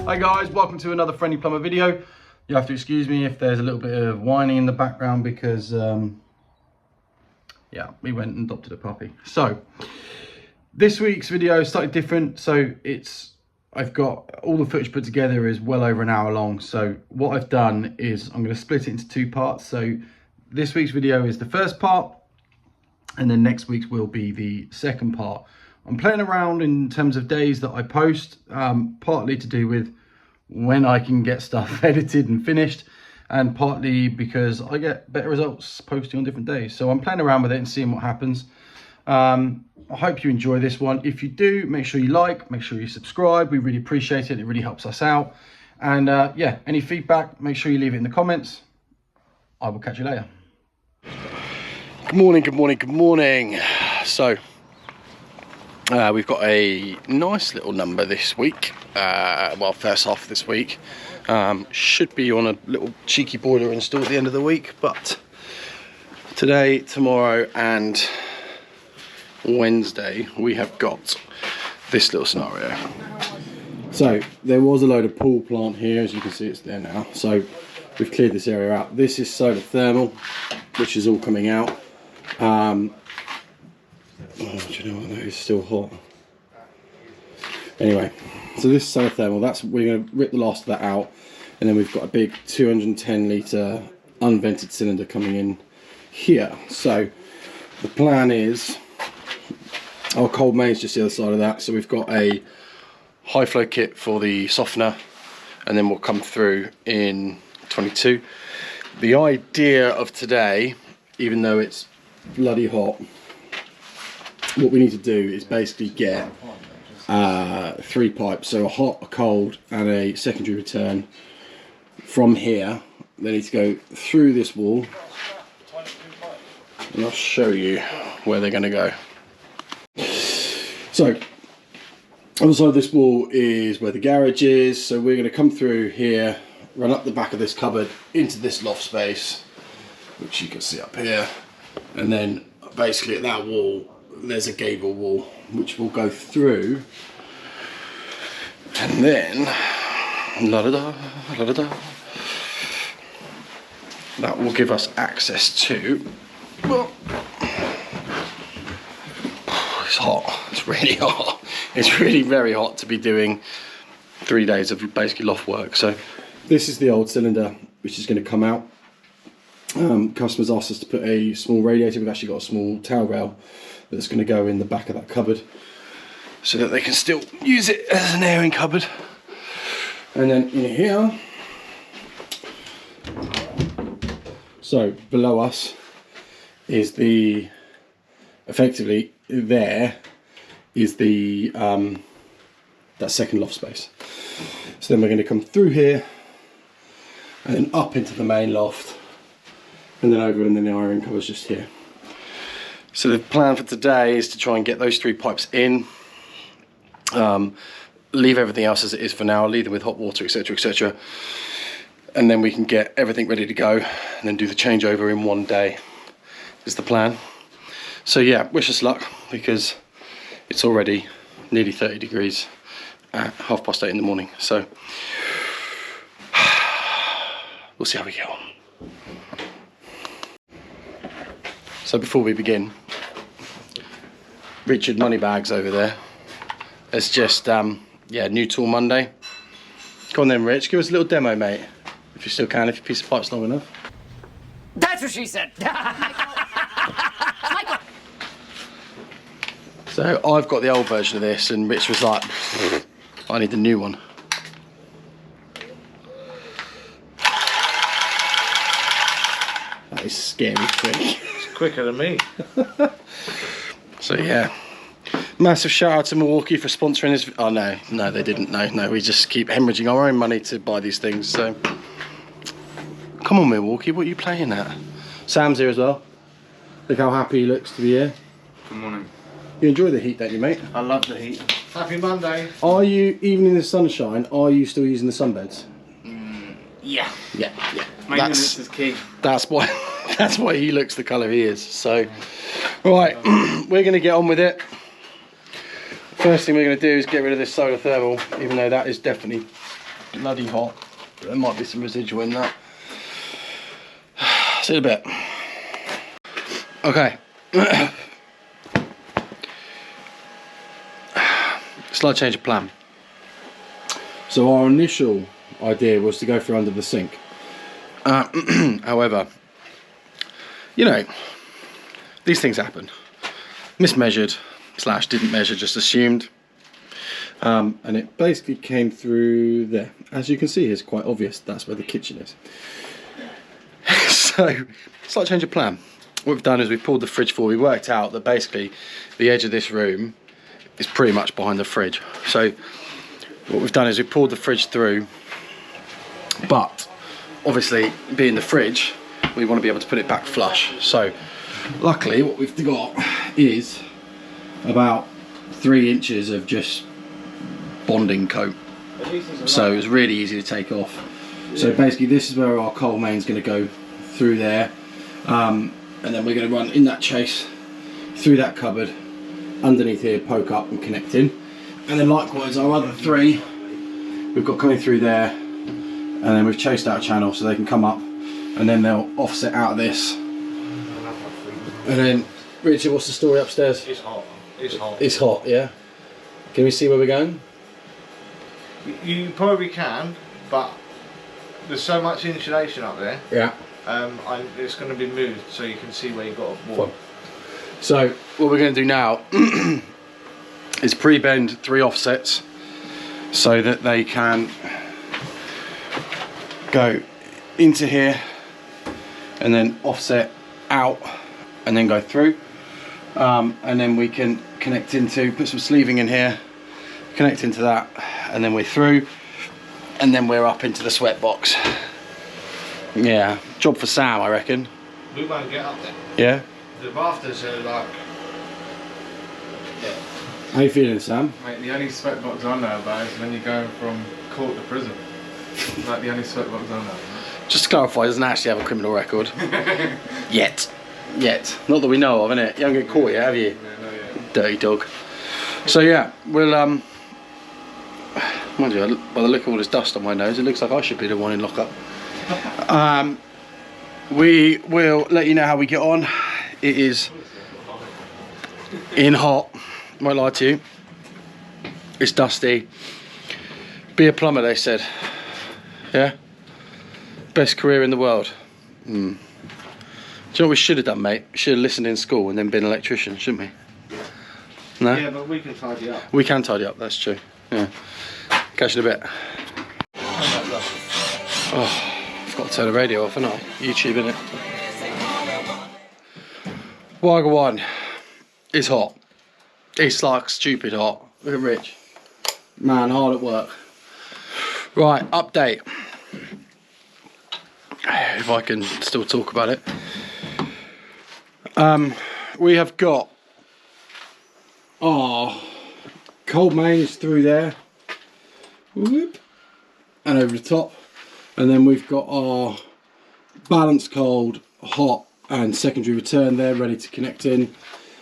Hi guys, welcome to another Friendly Plumber video. You have to excuse me if there's a little bit of whining in the background because yeah, we went and adopted a puppy. So this week's video is slightly different. So I've got all the footage put together is well over an hour long. So what I've done is I'm going to split it into two parts. So this week's video is the first part, and then next week's will be the second part. I'm playing around in terms of days that I post, partly to do with when I can get stuff edited and finished, and partly because I get better results posting on different days. So I'm playing around with it and seeing what happens. I hope you enjoy this one. If you do, make sure you like, make sure you subscribe. We really appreciate it. It really helps us out. And yeah, any feedback, make sure you leave it in the comments. I will catch you later. Good morning, good morning, good morning. So we've got a nice little number this week. Well, first half of this week. Should be on a little cheeky boiler install at the end of the week, but today, tomorrow and Wednesday we have got this little scenario. So there was a load of pool plant here, as you can see it's there now. So we've cleared this area out. This is solar thermal, which is all coming out. Oh, do you know what, that is still hot. Anyway, so this solar thermal, we're going to rip the last of that out, and then we've got a big 210 litre unvented cylinder coming in here. So the plan is, our cold main is just the other side of that, so we've got a high flow kit for the softener, and then we'll come through in 22. The idea of today, even though it's bloody hot, what we need to do is basically get 3 pipes, so a hot, a cold and a secondary return from here. They need to go through this wall, and I'll show you where they're going to go. So on the side of this wall is where the garage is, so we're going to come through here, run up the back of this cupboard into this loft space, which you can see up here, and then basically at that wall there's a gable wall which will go through, and then that will give us access to, well, it's hot, it's really hot, it's really very hot to be doing 3 days of basically loft work. So this is the old cylinder which is going to come out. Customers asked us to put a small radiator. We've actually got a small towel rail that's going to go in the back of that cupboard so that they can still use it as an airing cupboard. And then in here, so below us is the, effectively there is the that second loft space. So then we're going to come through here and then up into the main loft, and then over, and then the iron cupboard's just here. So the plan for today is to try and get those 3 pipes in, leave everything else as it is for now, leave them with hot water, etc, etc, and then we can get everything ready to go and then do the changeover in one day is the plan. So yeah, wish us luck, because it's already nearly 30 degrees at 8:30 in the morning, so we'll see how we get on. So before we begin, Richard Moneybags over there has just, yeah, new tool Monday. Go on then, Rich, give us a little demo, mate, if you still can, if your piece of pipe's long enough. That's what she said. So I've got the old version of this, and Rich was like, I need the new one. That is scary quick. Quicker than me. So yeah, massive shout out to Milwaukee for sponsoring this. Oh no, they didn't. No, we just keep hemorrhaging our own money to buy these things. So come on, Milwaukee, what are you playing at? Sam's here as well. Look how happy he looks to be here. Good morning. You enjoy the heat, don't you, mate? I love the heat. Happy Monday. Are you, even in the sunshine, are you still using the sunbeds? Yeah. Yeah. Maintenance is key. That's why he looks the colour he is. So, right, we're going to get on with it. First thing we're going to do is get rid of this solar thermal, even though that is definitely bloody hot. There might be some residual in that. See you in a bit. Okay. Slight change of plan. So our initial idea was to go through under the sink. However, you know, these things happen. Mismeasured / didn't measure, just assumed. And it basically came through there. As you can see, it's quite obvious that's where the kitchen is. So, slight change of plan. What we've done is we've pulled the fridge forward. We worked out that basically the edge of this room is pretty much behind the fridge. So what we've done is we pulled the fridge through, but obviously being the fridge, we want to be able to put it back flush. So luckily what we've got is about 3 inches of just bonding coat. So it was really easy to take off. So basically this is where our coal main's going to go through there. And then we're going to run in that chase through that cupboard, underneath here, poke up and connect in. And then likewise our other 3 we've got coming through there, and then we've chased out a channel so they can come up, and then they'll offset out of this. And then, Richard, what's the story upstairs? It's hot. It's hot. It's hot, yeah? Can we see where we're going? You probably can, but there's so much insulation up there. Yeah. It's going to be moved so you can see where you've got to walk. So what we're going to do now is pre-bend 3 offsets so that they can go into here and then offset out and then go through, and then we can connect into, put some sleeving in here, connect into that, and then we're through, and then we're up into the sweat box. Yeah, job for Sam, I reckon. We won't get up there. Yeah? The rafters are like... Yeah. How you feeling, Sam? Mate, the only sweat box I know about is when you're going from court to prison. Like the only sweat box I know. Just to clarify, he doesn't actually have a criminal record. Yet. Not that we know of, innit? You haven't get caught yet, have you? Yeah, no, yeah. Dirty dog. So yeah, we'll mind you, by the look of all this dust on my nose, it looks like I should be the one in lockup. We will let you know how we get on. It is in hot, won't lie to you. It's dusty. Be a plumber, they said. Yeah? Best career in the world. Do you know what we should have done, mate? We should have listened in school and then been an electrician, shouldn't we? No? Yeah, but we can tidy up. We can tidy up, that's true. Yeah. Catch you in a bit. Oh, I've got to turn the radio off, haven't I? YouTube, innit? Wagwan. It's hot. It's like stupid hot. Look at Rich. Man, hard at work. Right, update. If I can still talk about it. We have got our cold main is through there. Whoop. And over the top. And then we've got our balanced cold, hot and secondary return there ready to connect in.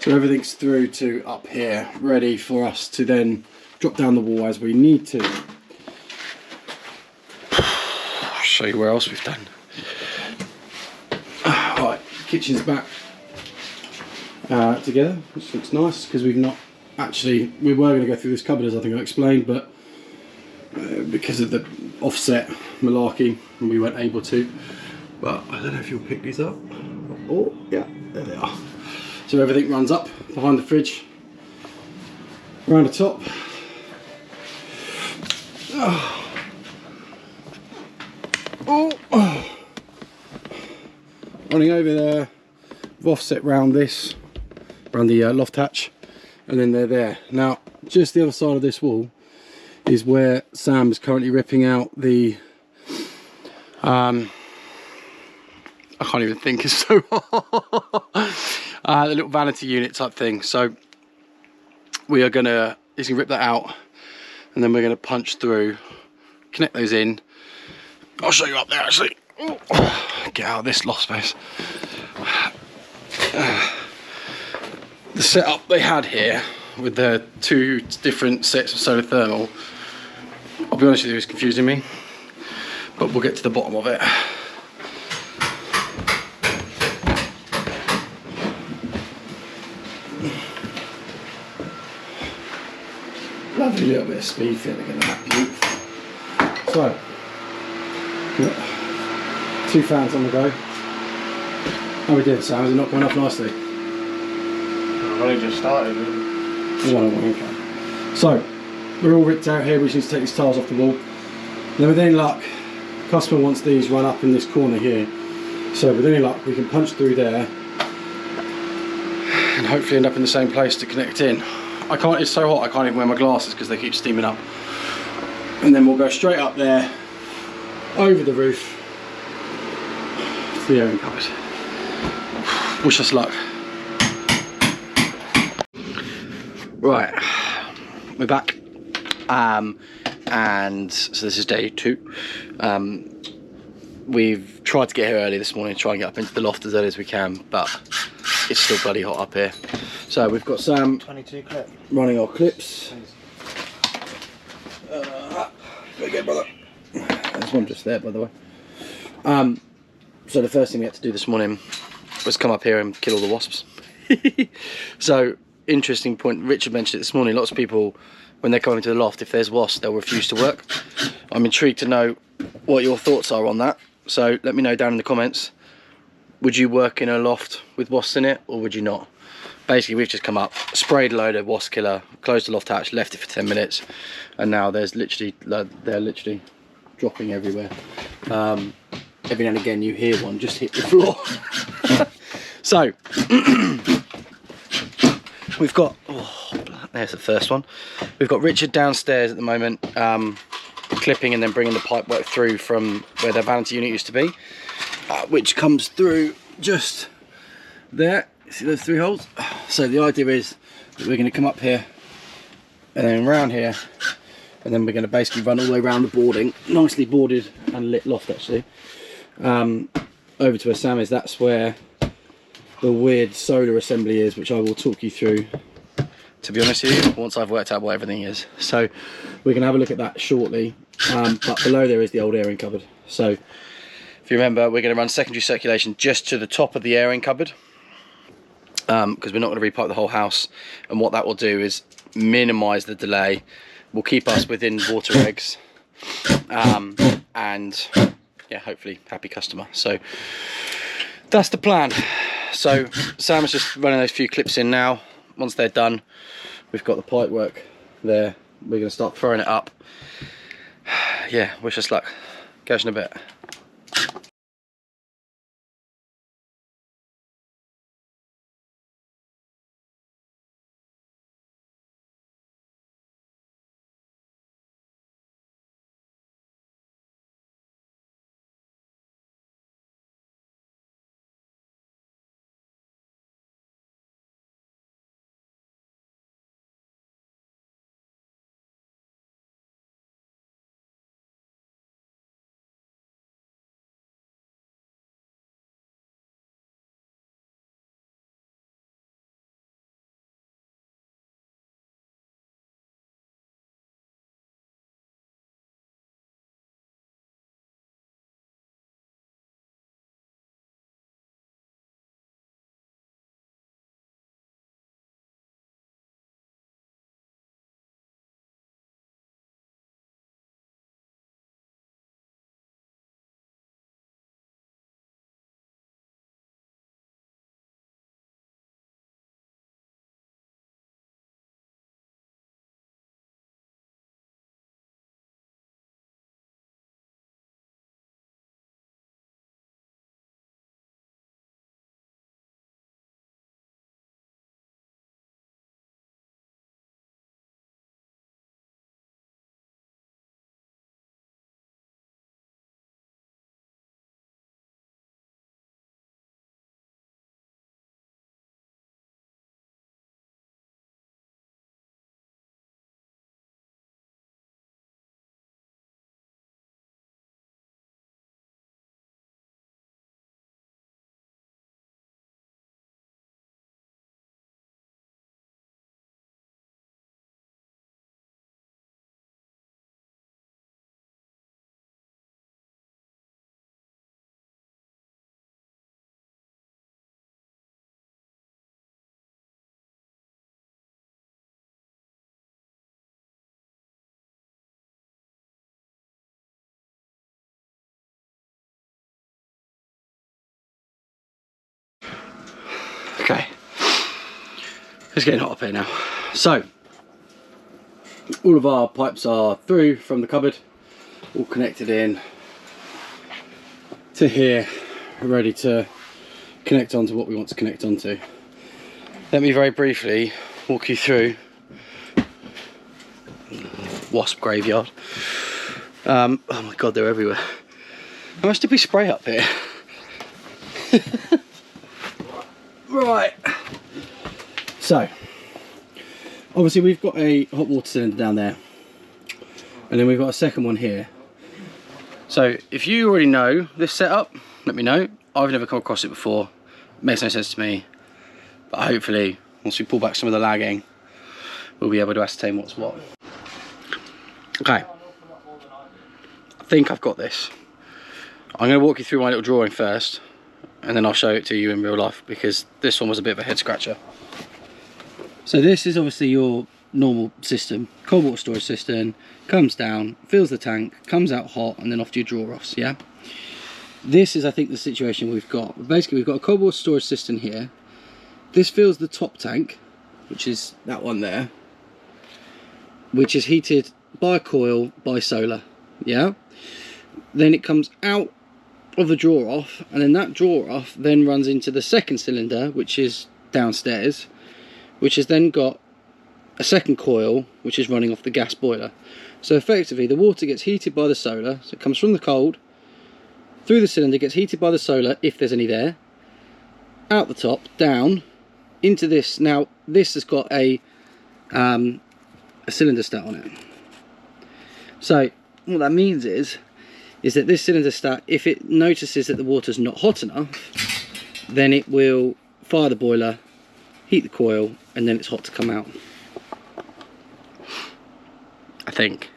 So everything's through to up here, ready for us to then drop down the wall as we need to. I'll show you where else we've done. Right, kitchen's back together, which looks nice because we've not actually, we were going to go through this cupboard as I think I explained, but because of the offset malarkey we weren't able to. But I don't know if you'll pick these up. Oh yeah, there they are. So everything runs up behind the fridge, around the top. Oh. Running over there, we've offset round this, around the loft hatch, and then they're there. Now, just the other side of this wall is where Sam is currently ripping out the I can't even think, it's so hot. The little vanity unit type thing. So we are gonna, he's gonna rip that out, and then we're gonna punch through, connect those in. I'll show you up there actually. Ooh. Get out of this loft space. The setup they had here with the 2 different sets of solar thermal I'll be honest with you, it's confusing me, but we'll get to the bottom of it. Lovely little bit of speed filling in that. So, got 2 fans on the go. How are we doing, Sam? Is it not coming off nicely? I've only just started. Okay. So, we're all ripped out here. We just need to take these tiles off the wall. And then with any luck, the customer wants these run up in this corner here. So with any luck, we can punch through there and hopefully end up in the same place to connect in. I can't, it's so hot I can't even wear my glasses because they keep steaming up. And then we'll go straight up there, over the roof, to the airing cupboard. Wish us luck. Right, we're back. And so this is day 2. We've tried to get here early this morning, try and get up into the loft as early as we can, but it's still bloody hot up here. So we've got Sam 22 clip. running our clips. Okay, brother. There's one just there, by the way. So the first thing we had to do this morning was come up here and kill all the wasps. So, interesting point. Richard mentioned it this morning. Lots of people, when they come into the loft, if there's wasps, they'll refuse to work. I'm intrigued to know what your thoughts are on that. So let me know down in the comments. Would you work in a loft with wasps in it, or would you not? Basically, we've just come up, sprayed a load of wasp killer, closed the loft hatch, left it for 10 minutes, and now they're literally dropping everywhere. Every now and again you hear one just hit the floor. So we've got, there's the first one. We've got Richard downstairs at the moment, clipping and then bringing the pipe work through from where their vanity unit used to be, which comes through just there. See those 3 holes? So the idea is that we're going to come up here and then around here, and then we're going to basically run all the way around the boarding, nicely boarded and lit loft actually, over to where Sam is. That's where the weird solar assembly is, which I will talk you through, to be honest with you, once I've worked out what everything is. So we're going to have a look at that shortly, but below there is the old airing cupboard. So if you remember, we're going to run secondary circulation just to the top of the airing cupboard, because we're not going to repipe the whole house, and what that will do is minimise the delay, will keep us within water regs, and yeah, hopefully happy customer. So that's the plan. So Sam is just running those few clips in now. Once they're done, we've got the pipe work there. We're going to start throwing it up. Yeah, wish us luck. Catch you in a bit. It's getting hot up here now. So, all of our pipes are through from the cupboard, all connected in to here, ready to connect onto what we want to connect onto. Let me very briefly walk you through wasp graveyard. Oh my god, they're everywhere. How much did we spray up here? Right. So, obviously we've got a hot water cylinder down there, and then we've got a second one here. So if you already know this setup, let me know. I've never come across it before. It makes no sense to me, but hopefully once we pull back some of the lagging, we'll be able to ascertain what's what. Okay, I think I've got this. I'm going to walk you through my little drawing first, and then I'll show it to you in real life, because this one was a bit of a head scratcher. So this is obviously your normal system, cold water storage system, comes down, fills the tank, comes out hot, and then off to your draw-offs, yeah? This is, I think, the situation we've got. Basically, we've got a cold water storage system here. This fills the top tank, which is that one there, which is heated by a coil, by solar, yeah? Then it comes out of the draw-off, and then that draw-off then runs into the second cylinder, which is downstairs, which has then got a second coil which is running off the gas boiler. So effectively the water gets heated by the solar, so it comes from the cold through the cylinder, gets heated by the solar if there's any there, out the top, down into this. Now this has got a cylinder stat on it. So what that means is that this cylinder stat, if it notices that the water's not hot enough, then it will fire the boiler, heat the coil, and then it's hot to come out, I think.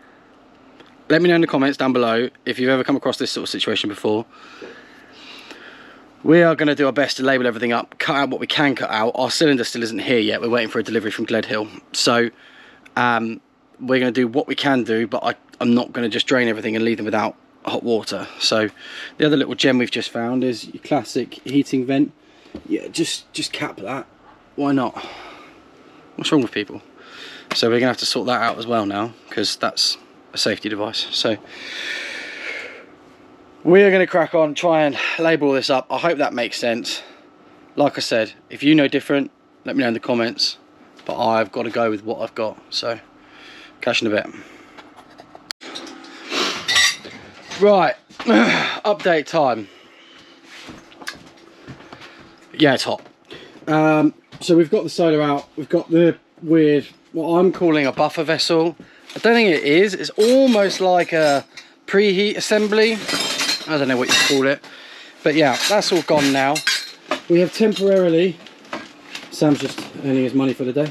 Let me know in the comments down below if you've ever come across this sort of situation before. We are going to do our best to label everything up, cut out what we can cut out. Our cylinder still isn't here yet. We're waiting for a delivery from Gledhill. So we're going to do what we can do, but I'm not going to just drain everything and leave them without hot water. So the other little gem we've just found is your classic heating vent. Yeah, just cap that. Why not? What's wrong with people? So we're going to have to sort that out as well now, because that's a safety device. So we're going to crack on, try and label all this up. I hope that makes sense. Like I said, if you know different, let me know in the comments, but I've got to go with what I've got. So catch you in a bit. Right, update time. Yeah, it's hot. So we've got the solar out, we've got the weird, what I'm calling a buffer vessel. I don't think it is, it's almost like a preheat assembly. I don't know what you call it. But yeah, that's all gone now. We have temporarily, Sam's just earning his money for the day.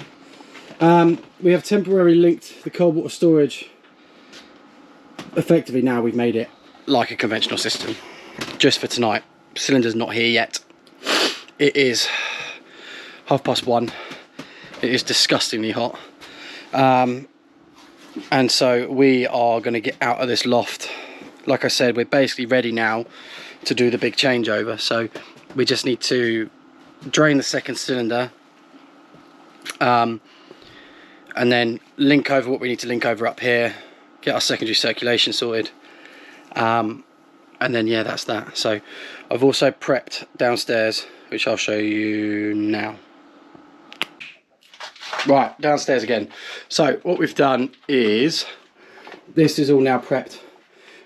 We have temporarily linked the cold water storage. Effectively now we've made it like a conventional system, just for tonight. Cylinder's not here yet. It is 1:30. It is disgustingly hot, and so we are going to get out of this loft. Like I said, we're basically ready now to do the big changeover. So we just need to drain the second cylinder, and then link over what we need to link over up here, get our secondary circulation sorted, and then yeah, that's that. So I've also prepped downstairs, which I'll show you now. Right, downstairs again. So what we've done is, this is all now prepped,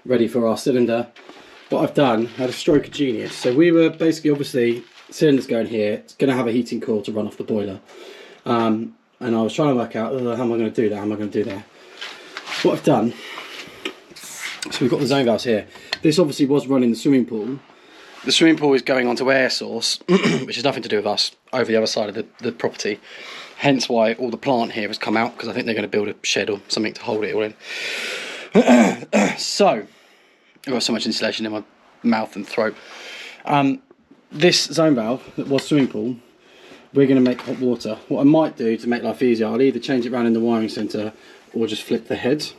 ready for our cylinder. What I've done, I had a stroke of genius. So we were basically, obviously, cylinder's going here, it's going to have a heating coil to run off the boiler. And I was trying to work out, how am I going to do that, how am I going to do that? What I've done, so we've got the zone valves here. This obviously was running the swimming pool. The swimming pool is going onto air source, which has nothing to do with us, over the other side of the property. Hence why all the plant here has come out, because I think they're going to build a shed or something to hold it all in. So, I've got so much insulation in my mouth and throat. This zone valve that was swimming pool, we're going to make hot water. What I might do to make life easier, I'll either change it around in the wiring centre or just flip the heads.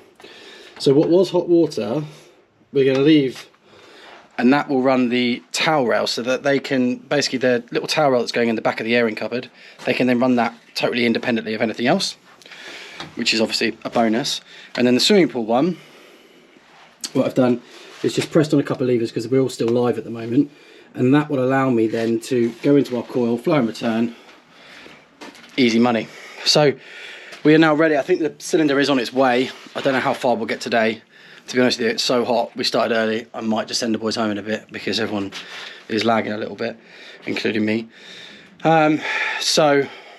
So what was hot water, we're going to leave and that will run the towel rail, so that they can, basically the little towel rail that's going in the back of the airing cupboard, they can then run that totally independently of anything else, which is obviously a bonus. And then the swimming pool one, what I've done is just pressed on a couple of levers because we're all still live at the moment, and that will allow me then to go into our coil, flow and return, easy money. So we are now ready. I think the cylinder is on its way. I don't know how far we'll get today. To be honest with you, it's so hot. We started early. I might just send the boys home in a bit because everyone is lagging a little bit, including me. But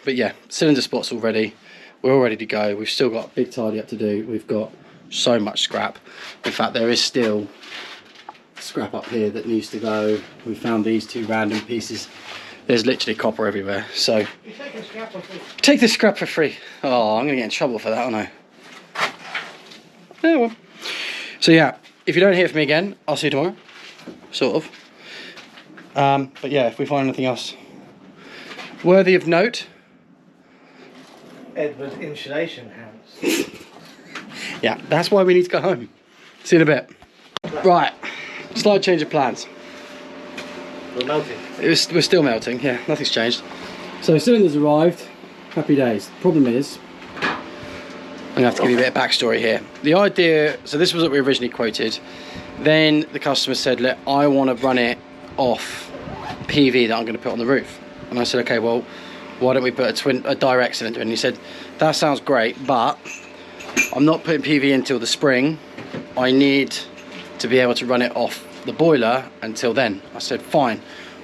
yeah, cylinder spot's all ready. We're all ready to go. We've still got a big tidy up to do. We've got so much scrap. In fact, there is still scrap up here that needs to go. We found these 2 random pieces. There's literally copper everywhere. So You take the scrap for free. take the scrap for free. Oh, I'm gonna get in trouble for that, aren't I? Yeah, well. So yeah, if you don't hear from me again, I'll see you tomorrow. Sort of. But yeah, if we find anything else worthy of note. Edward insulation house. Yeah, that's why we need to go home. See you in a bit. Right, slight change of plans. We're melting. We're still melting, yeah, nothing's changed. So cylinders arrived, happy days. Problem is, I'm gonna have to give you a bit of backstory here. The idea, so this was what we originally quoted. Then the customer said, look, I want to run it off PV that I'm going to put on the roof. And I said, okay, well, why don't we put a direct cylinder in? And he said, that sounds great, but I'm not putting PV until the spring. I need to be able to run it off the boiler until then. I said, fine,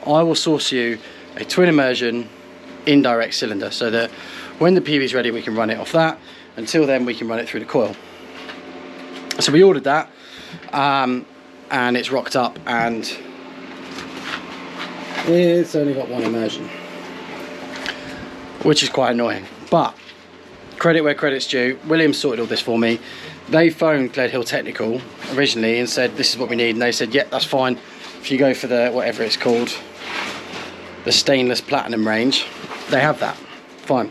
I will source you a twin immersion indirect cylinder so that when the PV is ready, we can run it off that. Until then, we can run it through the coil. So we ordered that, and it's rocked up, and it's only got 1 immersion, which is quite annoying. But credit where credit's due. Williams sorted all this for me. They phoned Glade Hill Technical originally and said, this is what we need, and they said, yeah, that's fine. If you go for the, whatever it's called, the stainless platinum range, they have that. Fine.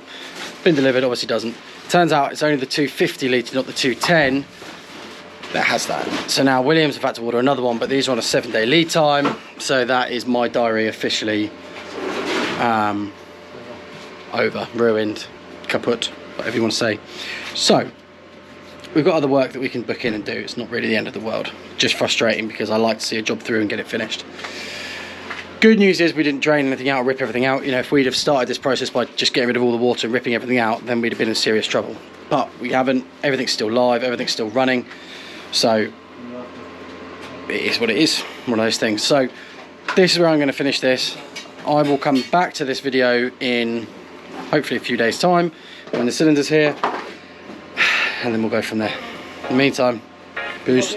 Been delivered, obviously doesn't. Turns out it's only the 250 litre, not the 210, that has that. So now Williams have had to order another one, but these are on a 7-day lead time. So that is my diary officially over, ruined, kaput, whatever you want to say. So we've got other work that we can book in and do. It's not really the end of the world. Just frustrating because I like to see a job through and get it finished. Good news is we didn't drain anything out or rip everything out. You know, if we'd have started this process by just getting rid of all the water and ripping everything out, then we'd have been in serious trouble. But we haven't. Everything's still live, everything's still running. So it is what it is, one of those things. So this is where I'm going to finish this. I will come back to this video in hopefully a few days time when the cylinder's here, and then we'll go from there. In the meantime, peace.